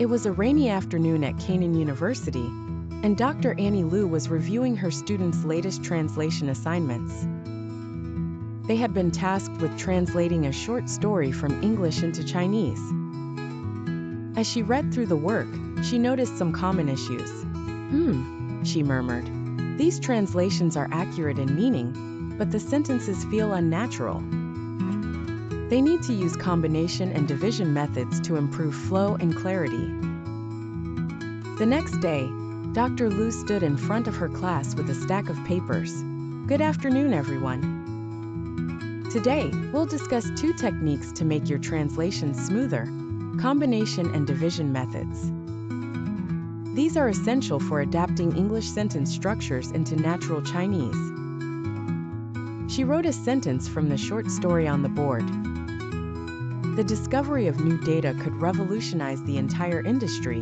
It was a rainy afternoon at Canaan University, and Dr. Annie Liu was reviewing her students' latest translation assignments. They had been tasked with translating a short story from English into Chinese. As she read through the work, she noticed some common issues. She murmured. These translations are accurate in meaning, but the sentences feel unnatural. They need to use combination and division methods to improve flow and clarity. The next day, Dr. Liu stood in front of her class with a stack of papers. Good afternoon, everyone. Today, we'll discuss two techniques to make your translations smoother: combination and division methods. These are essential for adapting English sentence structures into natural Chinese. She wrote a sentence from the short story on the board. The discovery of new data could revolutionize the entire industry,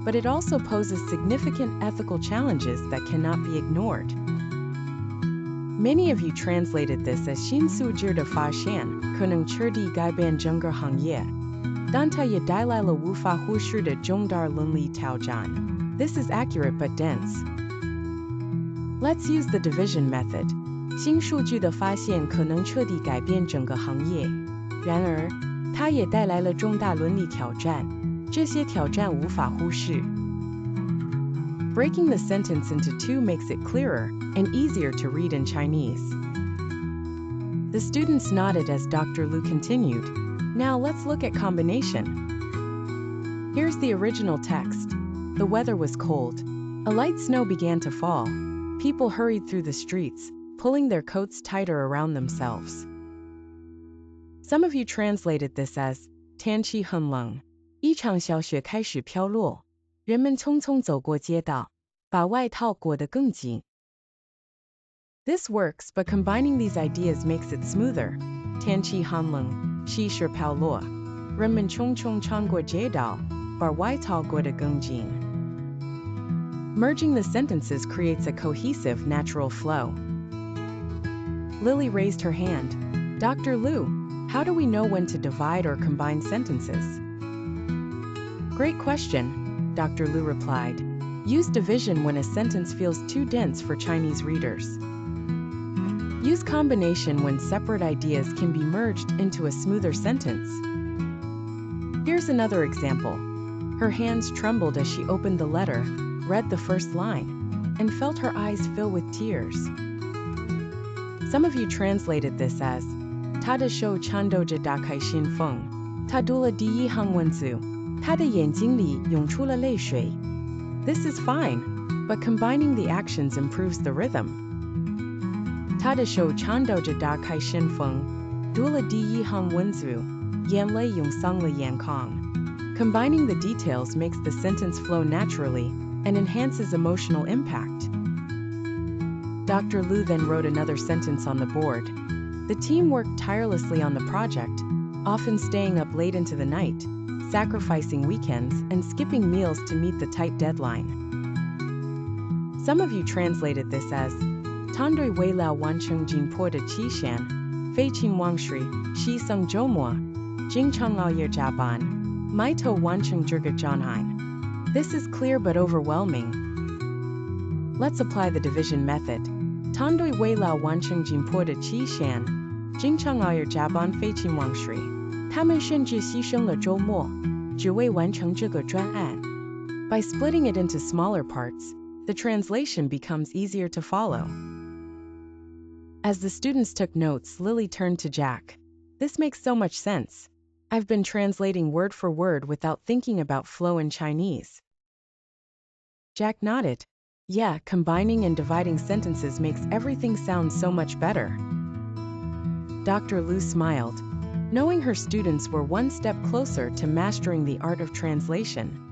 but it also poses significant ethical challenges that cannot be ignored. Many of you translated this as 新素质的发现可能彻底改变整个行业，但它也带来了无法忽视的重大伦理挑战。This is accurate but dense. Let's use the division method. 新数据的发现可能彻底改变整个行业，然而，它也带来了重大伦理挑战，这些挑战无法忽视。Breaking the sentence into two makes it clearer and easier to read in Chinese. The students nodded as Dr. Liu continued. Now let's look at combination. Here's the original text. The weather was cold. A light snow began to fall. People hurried through the streets, pulling their coats tighter around themselves. Some of you translated this as 天气很冷，一场小雪开始飘落，人们匆匆走过街道，把外套裹得更紧。This works, but combining these ideas makes it smoother. 天气很冷，细雪飘落，人们匆匆穿过街道，把外套裹得更紧。Merging the sentences creates a cohesive, natural flow. Lily raised her hand. Dr. Liu, how do we know when to divide or combine sentences? Great question, Dr. Liu replied. Use division when a sentence feels too dense for Chinese readers. Use combination when separate ideas can be merged into a smoother sentence. Here's another example. Her hands trembled as she opened the letter, read the first line, and felt her eyes fill with tears. Some of you translated this as 他的手颤抖着打开信封，他读了第一行文字，他的眼睛里涌出了泪水。This is fine, but combining the actions improves the rhythm. 他的手颤抖着打开信封，读了第一行文字，眼泪涌上了眼眶。Combining the details makes the sentence flow naturally and enhances emotional impact. Dr. Liu then wrote another sentence on the board. The team worked tirelessly on the project, often staying up late into the night, sacrificing weekends, and skipping meals to meet the tight deadline. Some of you translated this as 团队为了完成紧迫的期限，废寝忘食，牺牲周末，经常熬夜加班，埋头完成这个专案。This is clear but overwhelming. Let's apply the division method. 团队为了完成紧迫的期限，经常熬夜加班，废寝忘食。他们甚至牺牲了周末，只为完成这个专案。By splitting it into smaller parts, the translation becomes easier to follow. As the students took notes, Lily turned to Jack. This makes so much sense. I've been translating word for word without thinking about flow in Chinese. Jack nodded. Yeah, combining and dividing sentences makes everything sound so much better. Dr. Liu smiled. Knowing her students were one step closer to mastering the art of translation,